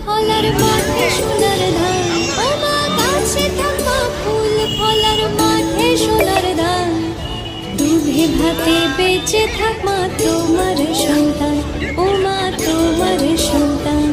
ফলার মাঠে সোনার ধান, ও মা গাছে থাকা ফুল ফলার মাঠে সোনার ধান। দুধে ভাতে বেঁচে থাক মা তোমার সন্তান, ও মা তোমার সন্তান।